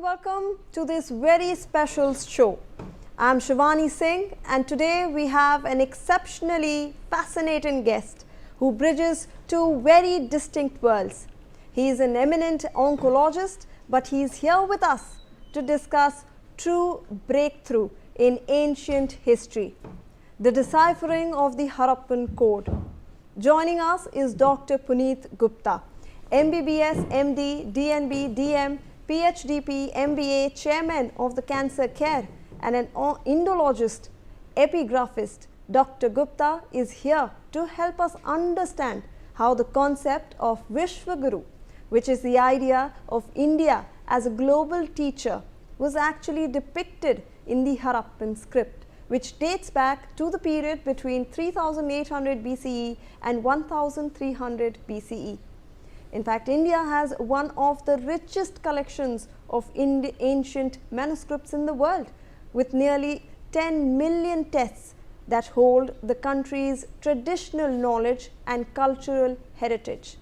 welcome to this very special show. I'm Shivani Singh, and today we have an exceptionally fascinating guest who bridges two very distinct worlds. He is an eminent oncologist, but he is here with us to discuss true breakthrough in ancient history, the deciphering of the Harappan code. Joining us is Dr. Puneet Gupta, MBBS, MD, DNB, DM, PhDP, MBA, Chairman of the Cancer Care and an Indologist-Epigraphist. Dr. Gupta is here to help us understand how the concept of Vishvaguru, which is the idea of India as a global teacher, was actually depicted in the Harappan script, which dates back to the period between 3800 BCE and 1300 BCE. In fact, India has one of the richest collections of ancient manuscripts in the world, with nearly 10 million texts that hold the country's traditional knowledge and cultural heritage.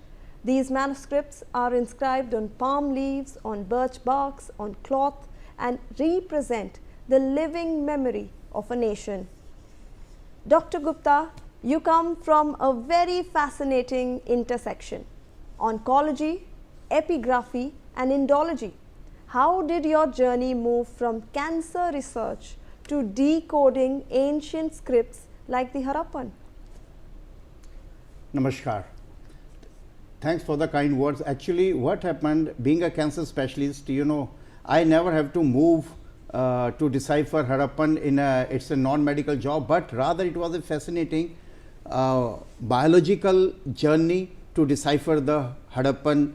These manuscripts are inscribed on palm leaves, on birch barks, on cloth, and represent the living memory of a nation. Dr. Gupta, you come from a very fascinating intersection: oncology, epigraphy and Indology. How did your journey move from cancer research to decoding ancient scripts like the Harappan? Namaskar. Thanks for the kind words. Actually, what happened, being a cancer specialist, I never have to move to decipher Harappan it's a non-medical job, but rather it was a fascinating biological journey to decipher the Harappan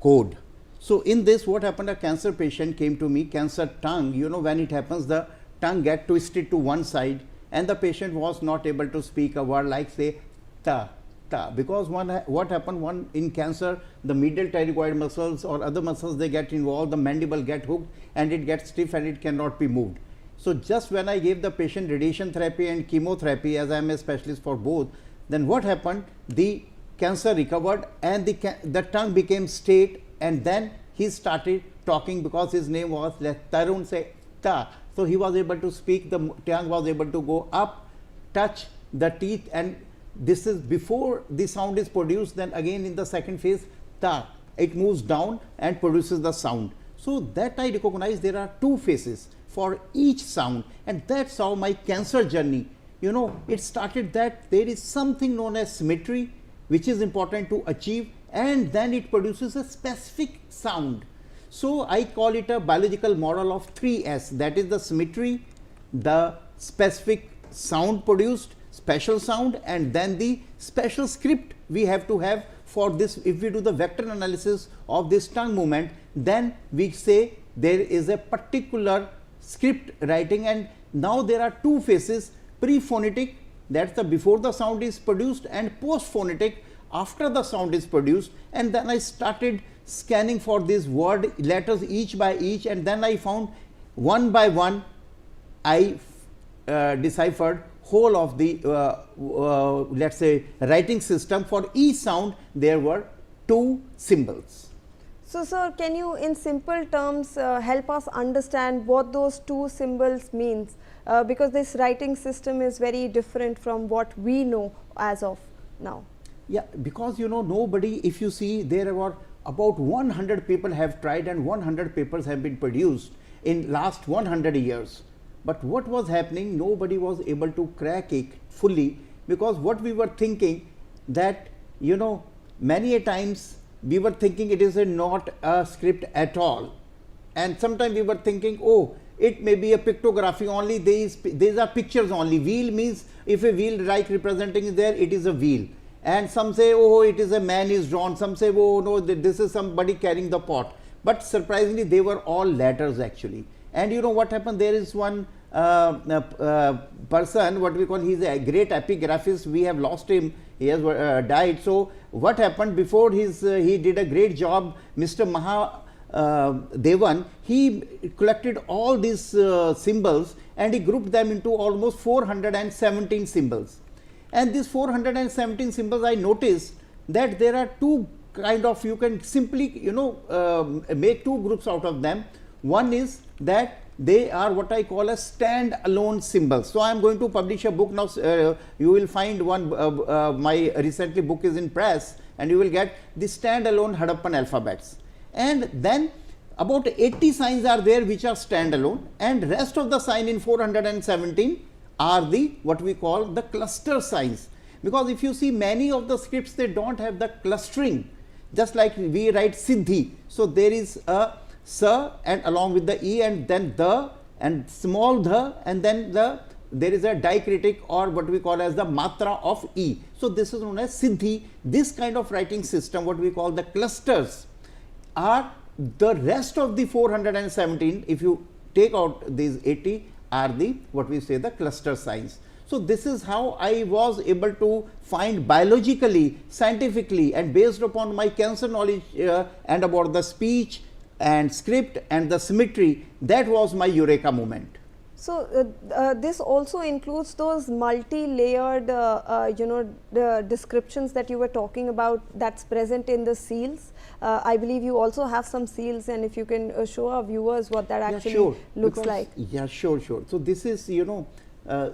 code. So in this, what happened, a cancer patient came to me, cancer tongue, when it happens, the tongue get twisted to one side and the patient was not able to speak a word like say ta, ta, because what happened, in cancer, the medial pterygoid muscles or other muscles, they get involved, the mandible get hooked and it gets stiff and it cannot be moved. So just when I gave the patient radiation therapy and chemotherapy, as I am a specialist for both, then what happened, the cancer recovered and the tongue became straight, and then he started talking because his name was Tarun say ta. So he was able to speak, the tongue was able to go up, touch the teeth, and this is before the sound is produced. Then again in the second phase, ta, it moves down and produces the sound. So that I recognize there are two phases for each sound, and that's how my cancer journey, it started, that there is something known as symmetry which is important to achieve, and then it produces a specific sound. So I call it a biological model of 3S, that is the symmetry, the specific sound produced, special sound, and then the special script we have to have for this. If we do the vector analysis of this tongue movement, then we say there is a particular script writing, and now there are two phases: pre-phonetic, that's the before the sound is produced, and post-phonetic, after the sound is produced. And then I started scanning for these word letters each by each, and then I found one by one I deciphered whole of the let's say writing system. For each sound there were two symbols. So sir, can you in simple terms help us understand what those two symbols means, because this writing system is very different from what we know as of now? Yeah, because nobody, if you see, there were about 100 people have tried and 100 papers have been produced in last 100 years. But what was happening, nobody was able to crack it fully, because what we were thinking that, many a times we were thinking it is not a script at all. And sometimes we were thinking, oh, it may be a pictography only, these are pictures only. Wheel means if a wheel like representing is there, it is a wheel. And some say, oh, it is a man is drawn. Some say, oh, no, this is somebody carrying the pot. But surprisingly, they were all letters actually. And what happened, there is one person, what we call, he's a great epigraphist. We have lost him, he has died. So what happened, before he did a great job, Mr. Devan, he collected all these symbols and he grouped them into almost 417 symbols. And these 417 symbols, I noticed that there are two kind of, you can simply make two groups out of them. One is that they are what I call a stand-alone symbols. So I am going to publish a book now. You will find one. My recently book is in press, and you will get the stand-alone Harappan alphabets. And then about 80 signs are there which are stand-alone, and rest of the sign in 417 are the what we call the cluster signs. Because if you see many of the scripts, they don't have the clustering, just like we write Siddhi. So there is a sa and along with the e, and then the and small the, and then there is a diacritic or what we call as the matra of e. So this is known as Siddhi. This kind of writing system, what we call the clusters, are the rest of the 417. If you take out these 80, are the what we say the cluster signs. So this is how I was able to find biologically, scientifically, and based upon my cancer knowledge and about the speech and script and the symmetry, that was my eureka moment. So this also includes those multi-layered, the descriptions that you were talking about that's present in the seals. I believe you also have some seals, and if you can show our viewers what that actually looks like. Yeah, sure. So this is,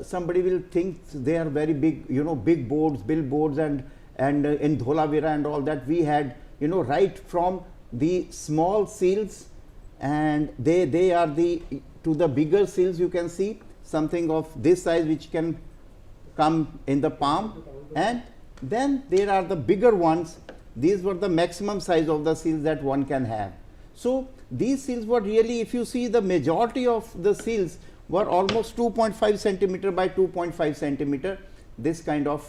somebody will think they are very big, big boards, billboards, and in Dholavira and all that we had, right from the small seals, and they are to the bigger seals. You can see something of this size which can come in the palm, and then there are the bigger ones. These were the maximum size of the seals that one can have. So these seals were really, if you see, the majority of the seals were almost 2.5 centimeter by 2.5 centimeter. This kind of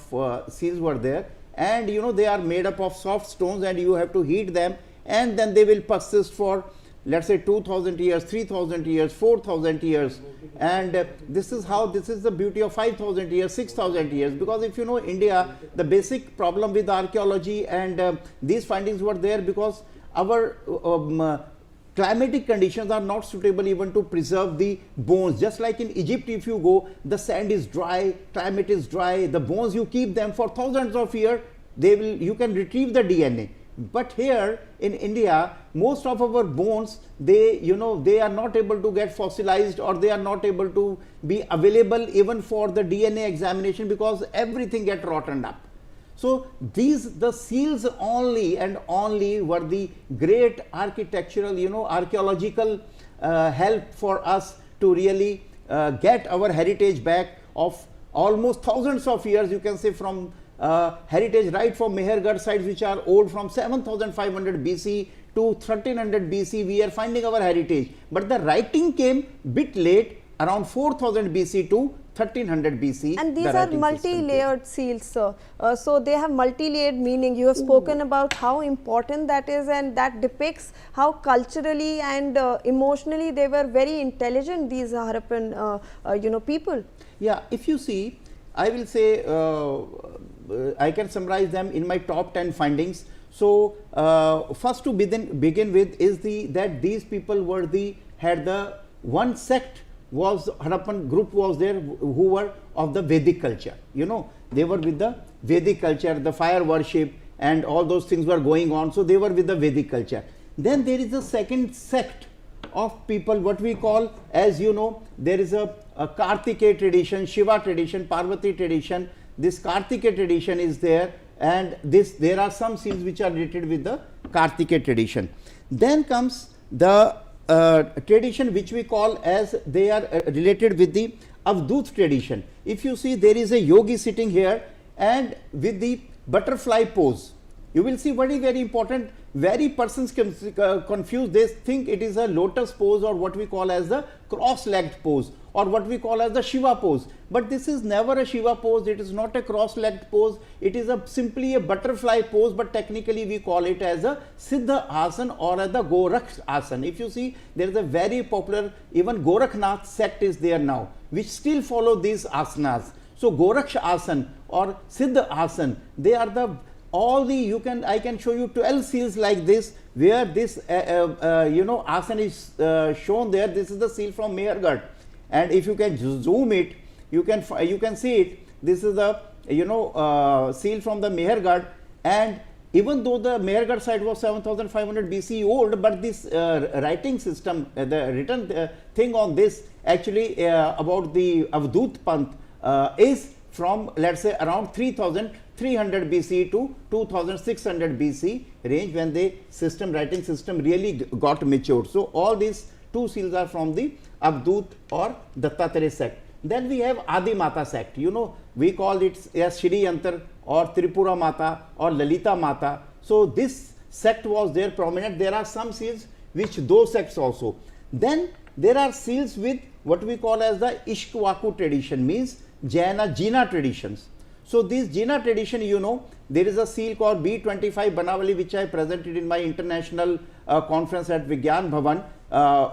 seals were there, and they are made up of soft stones, and you have to heat them, and then they will persist for, let's say, 2000 years, 3000 years, 4000 years, and this is the beauty of 5000 years, 6000 years. Because if you know India, the basic problem with archaeology and these findings were there because our climatic conditions are not suitable even to preserve the bones. Just like in Egypt, if you go, the sand is dry, climate is dry, the bones, you keep them for thousands of years, you can retrieve the DNA. But here in India, most of our bones, they are not able to get fossilized, or they are not able to be available even for the DNA examination, because everything get rotten up. So the seals only and only were the great architectural, archaeological help for us to really get our heritage back of almost thousands of years. You can say from heritage right from Mehergarh sites, which are old from 7500 BC to 1300 BC, we are finding our heritage. But the writing came bit late, around 4000 BC to 1300 BC. And these are multi-layered seals, sir. So they have multi-layered meaning. You have spoken about how important that is, and that depicts how culturally and emotionally they were very intelligent, these Harappan people. Yeah, if you see, I will say I can summarize them in my top 10 findings. So first to begin with is that these people had the one sect was Harappan group was there who were of the Vedic culture. They were with the Vedic culture, the fire worship and all those things were going on. So they were with the Vedic culture. Then there is a second sect of people, what we call, as there is a Kartikeya tradition, Shiva tradition, Parvati tradition. This Kartikeya tradition is there, and there are some seals which are related with the Kartikeya tradition. Then comes the tradition which we call as they are related with the Avdut tradition. If you see, there is a yogi sitting here and with the butterfly pose. You will see very, very important. Very persons confuse, they think it is a lotus pose or what we call as the cross-legged pose or what we call as the Shiva pose. But this is never a Shiva pose, it is not a cross-legged pose, it is simply a butterfly pose, but technically we call it as a Siddha Asana or as the Goraksh Asana. If you see, there is a very popular, even Gorakhnath sect is there now, which still follow these asanas. So Goraksh Asana or Siddha Asana, they are I can show you 12 seals like this, where this asana is shown there. This is the seal from Mehergarh, and if you can zoom it, you can see it. This is the seal from the Mehergarh, and even though the Mehergarh site was 7500 BC old, but this writing system, the written thing on this actually about the Avadut Panth is from, let's say, around 3300 BC to 2600 BC range, when the writing system really got matured. So all these two seals are from the Avadut or Dattatreya sect. Then we have Adi Mata sect. You know, we call it as Shri Yantar or Tripura Mata or Lalita Mata. So this sect was there prominent. There are some seals which those sects also. Then there are seals with what we call as the Ishkwaku tradition, means Jaina Jina traditions. So this Jina tradition, you know, there is a seal called B25 Banavali, which I presented in my international conference at Vigyan Bhavan,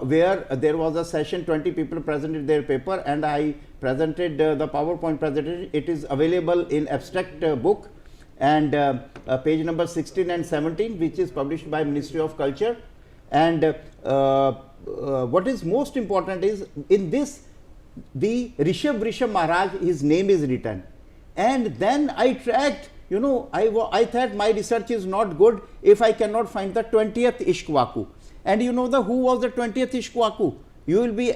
where there was a session, 20 people presented their paper, and I presented the PowerPoint presentation. It is available in abstract book, and page number 16 and 17, which is published by Ministry of Culture. And what is most important is, in this, the Rishabh Maharaj, his name is written. And then I tracked, you know, I thought my research is not good if I cannot find the 20th Ishkwaku. And you know who was the 20th Ishkwaku? You will be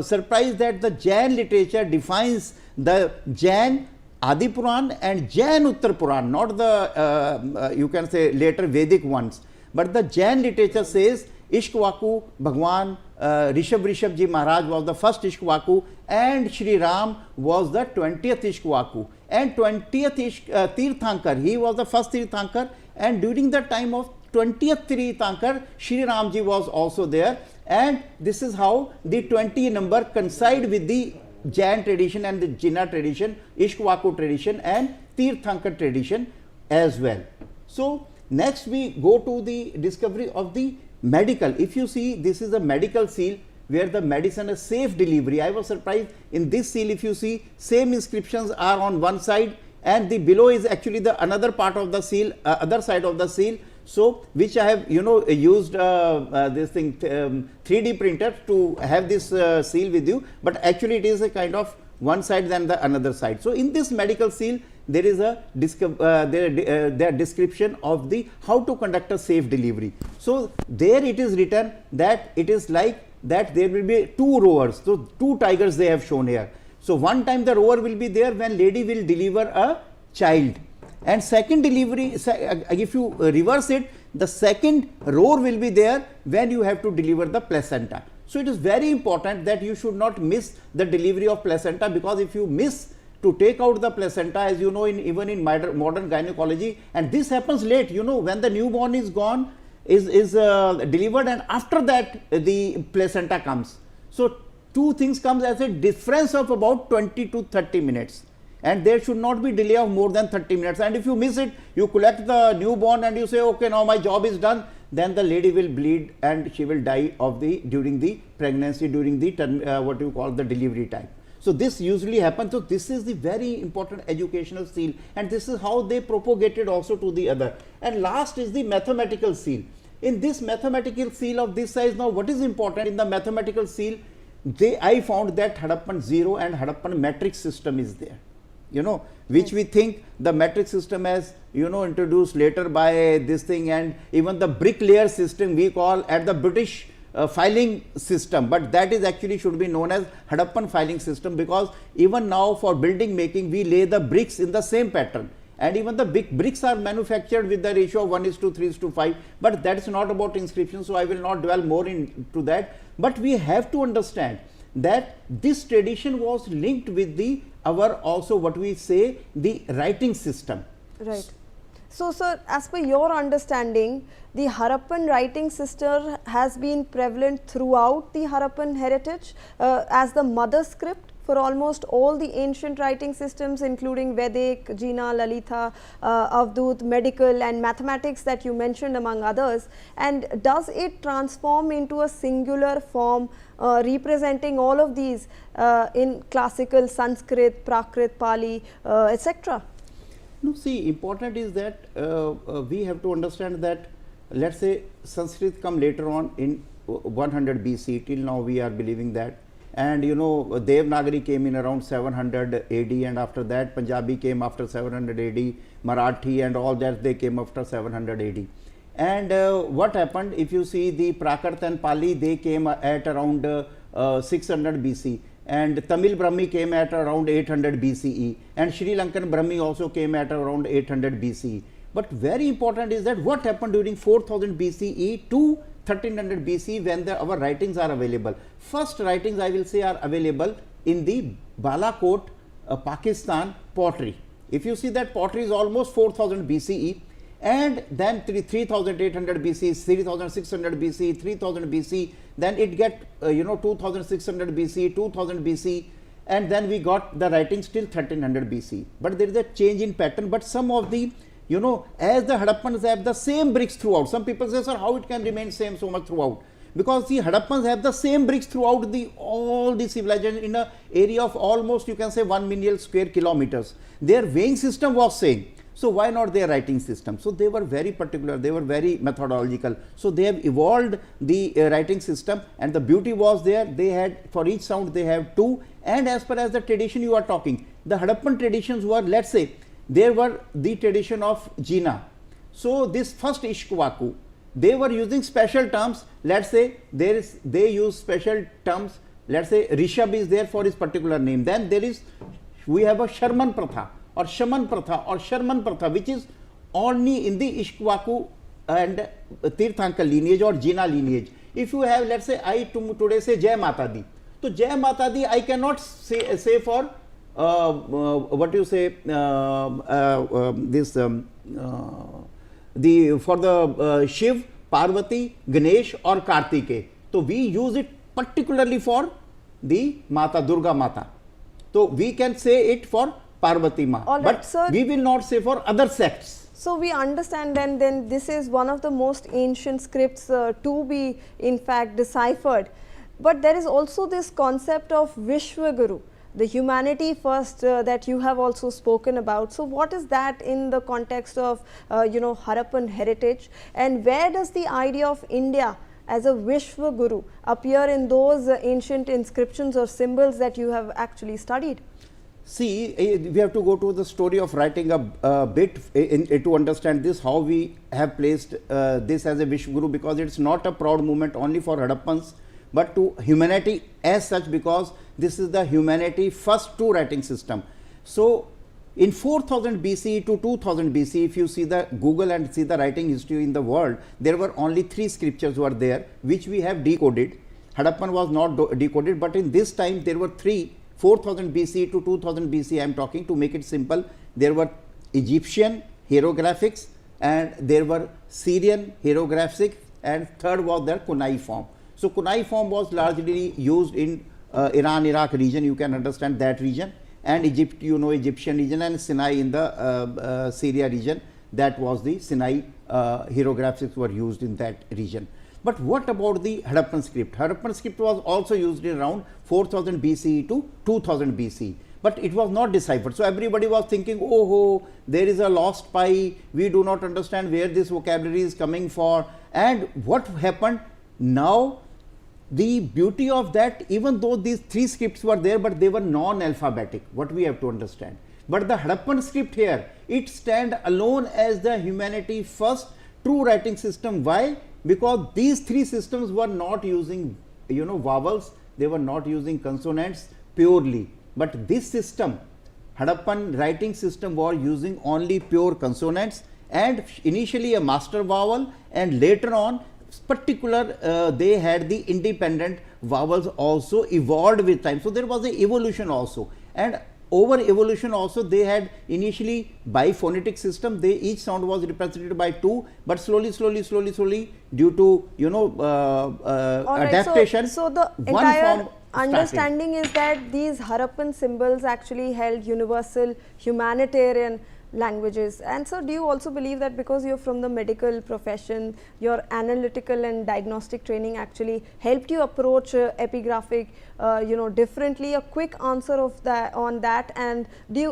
surprised that the Jain literature defines the Jain Adi Puran and Jain Uttar Puran, not the you can say later Vedic ones, but the Jain literature says Ishkwaku Bhagwan Rishabh Ji Maharaj was the first Ishkwaku, and Shri Ram was the 20th Ishkwaku, and 20th Tirthankar, he was the first Tirthankar, and during the time of 20th Tirthankar, Shri Ram Ji was also there. And this is how the 20 number coincide with the Jain tradition and the Jina tradition, Ishkwaku tradition and Tirthankar tradition as well. So next we go to the discovery of the medical. If you see, this is a medical seal where the medicine is safe delivery. I was surprised in this seal. If you see, same inscriptions are on one side, and the below is actually the another part of the seal, other side of the seal. So which I have, you know, used this thing 3D printer to have this seal with you, but actually it is a kind of one side than the another side. So in this medical seal, there is a description of the how to conduct a safe delivery. So there it is written that it is like that there will be two rowers. So two tigers they have shown here. So one time the rower will be there when lady will deliver a child, and second delivery, if you reverse it, the second rower will be there when you have to deliver the placenta. So it is very important that you should not miss the delivery of placenta, because if you miss to take out the placenta, as you know, even in modern gynecology, and this happens late, you know, when the newborn is gone, is delivered, and after that the placenta comes. So two things comes as a difference of about 20 to 30 minutes, and there should not be delay of more than 30 minutes. And if you miss it, you collect the newborn and you say, okay, now my job is done, then the lady will bleed and she will die of during the pregnancy, during the what you call the delivery time. So this usually happens. So this is the very important educational seal, and this is how they propagated also to the other. And last is the mathematical seal. In this mathematical seal of this size, now what is important in the mathematical seal, I found that Harappan 0 and Harappan metric system is there, you know, which we think the metric system has, you know, introduced later by this thing, and even the bricklayer system we call at the British filing system, but that is actually should be known as Harappan filing system, because even now for building making we lay the bricks in the same pattern, and even the big bricks are manufactured with the ratio of 1:3:5, but that is not about inscription, so I will not dwell more into that. But we have to understand that this tradition was linked with our also what we say the writing system. Right. So sir, as per your understanding, the Harappan writing system has been prevalent throughout the Harappan heritage as the mother script for almost all the ancient writing systems, including Vedic, Jina, Lalita, Avadut, medical and mathematics that you mentioned among others. And does it transform into a singular form representing all of these in classical Sanskrit, Prakrit, Pali, etc.? No, see, important is that we have to understand that, let's say Sanskrit come later on in 100 BC, till now we are believing that, and you know Devanagari came in around 700 AD, and after that Punjabi came after 700 AD, Marathi and all that, they came after 700 AD. And what happened, if you see the Prakrit and Pali, they came at around 600 BC, and Tamil Brahmi came at around 800 BCE, and Sri Lankan Brahmi also came at around 800 BCE. But very important is that what happened during 4000 BCE to 1300 BC when our writings are available. First writings I will say are available in the Balakot, Pakistan pottery. If you see that pottery is almost 4000 BCE, and then 3800 BC, 3600 BC, 3000 BC, then it get 2600 BC, 2000 BC, and then we got the writings till 1300 BC. But there is a change in pattern, but some of the as the Harappans have the same bricks throughout. Some people say, sir, how it can remain same so much throughout? Because the Harappans have the same bricks throughout all the civilization in an area of almost, you can say, 1 million square kilometers. Their weighing system was same. So why not their writing system? So they were very particular, they were very methodological. So they have evolved the writing system, and the beauty was there. They had, for each sound they have two, and as per as the tradition you are talking, the Harappan traditions were, let's say, there were the tradition of Jina. So this first Ishkwaku, they were using special terms. Let's say they use special terms. Let's say Rishabh is there for his particular name. Then we have a Sharman Pratha or Shaman Pratha or Sharman Pratha, which is only in the Ishkwaku and Tirthankar lineage or Jina lineage. If you have, let's say, I today say Jai Mata Di. So Jai Mata Di I cannot say for what you say for the Shiv, Parvati, Ganesh or Kartike. So we use it particularly for the Mata, Durga Mata. So we can say it for Parvati Ma, right, but sir, we will not say for other sects. So we understand then this is one of the most ancient scripts to be in fact deciphered. But there is also this concept of Vishvaguru, the humanity first that you have also spoken about. So what is that in the context of Harappan heritage, and where does the idea of India as a Vishvaguru appear in those ancient inscriptions or symbols that you have actually studied? See, we have to go to the story of writing a bit to understand this, how we have placed this as a Vishvaguru, because it's not a proud moment only for Harappans, but to humanity as such, because this is the humanity first true writing system. So in 4000 BC to 2000 BC, if you see the Google and see the writing history in the world, there were only 3 scriptures were there, which we have decoded. Harappan was not decoded, but in this time there were 3, 4000 BC to 2000 BC I am talking, to make it simple. There were Egyptian hieroglyphics, and there were Syrian hieroglyphics, and third was their Kunai form. So Kunai form was largely used in Iran, Iraq region, you can understand that region, and Egypt, Egyptian region, and Sinai in the Syria region, that was the Sinai hieroglyphics were used in that region. But what about the Harappan script? Harappan script was also used in around 4000 BCE to 2000 BC, but it was not deciphered. So everybody was thinking, oh, there is a lost pi, we do not understand where this vocabulary is coming for. And what happened now, the beauty of that, even though these 3 scripts were there, but they were non-alphabetic, what we have to understand. But the Harappan script here, it stands alone as the humanity first true writing system. Why? Because these 3 systems were not using vowels, they were not using consonants purely, but this system, Harappan writing system, was using only pure consonants, and initially a master vowel, and later on particular they had the independent vowels also evolved with time. So there was an evolution also, and over evolution also they had initially biphonetic system. Each sound was represented by 2, but slowly due to adaptation, so the entire understanding is that these Harappan symbols actually held universal humanitarian languages. And so do you also believe that because you're from the medical profession, your analytical and diagnostic training actually helped you approach epigraphic differently? A quick answer of that on that, and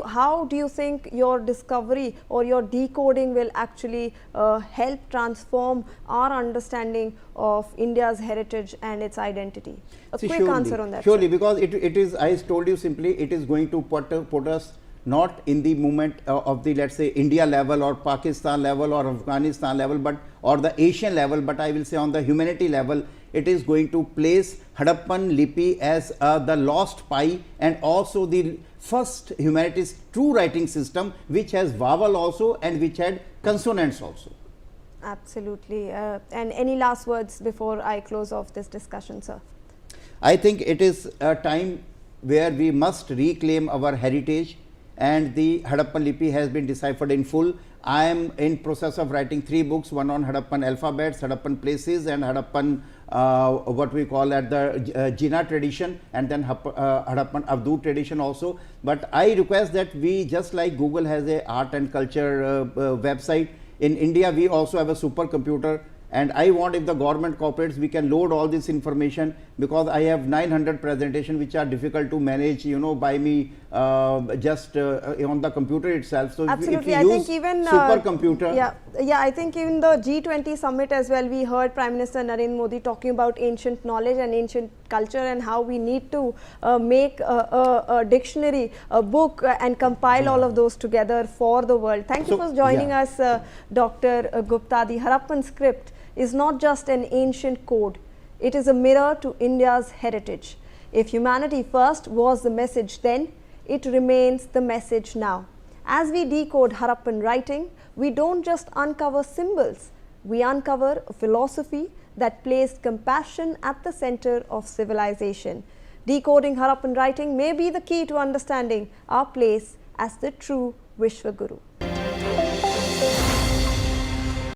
how do you think your discovery or your decoding will actually help transform our understanding of India's heritage and its identity? A quick answer on that. Surely, because it is, I told you simply, it is going to put us not in the movement of the, let's say, India level or Pakistan level or Afghanistan level, but or the Asian level, but I will say on the humanity level, it is going to place Harappan Lipi as the lost pi, and also the first humanity's true writing system, which has vowel also and which had consonants also. Absolutely. And any last words before I close off this discussion, sir? I think it is a time where we must reclaim our heritage, and the Harappan Lipi has been deciphered in full. I am in process of writing 3 books, one on Harappan alphabets, Harappan places, and Harappan what we call at the Jina tradition, and then Harappan Avdut tradition also. But I request that we, just like Google has a art and culture website, in India we also have a supercomputer. And I want, if the government cooperates, we can load all this information, because I have 900 presentations which are difficult to manage, by me just on the computer itself. So absolutely, if I you think use even supercomputer. Yeah, I think even the G20 summit as well, we heard Prime Minister Narendra Modi talking about ancient knowledge and ancient culture, and how we need to make a dictionary, a book, and compile all of those together for the world. Thank you for joining us, Dr. Gupta. The Harappan script is not just an ancient code, it is a mirror to India's heritage. If humanity first was the message then, it remains the message now. As we decode Harappan writing, we don't just uncover symbols, we uncover a philosophy that placed compassion at the center of civilization. Decoding Harappan writing may be the key to understanding our place as the true Vishvaguru.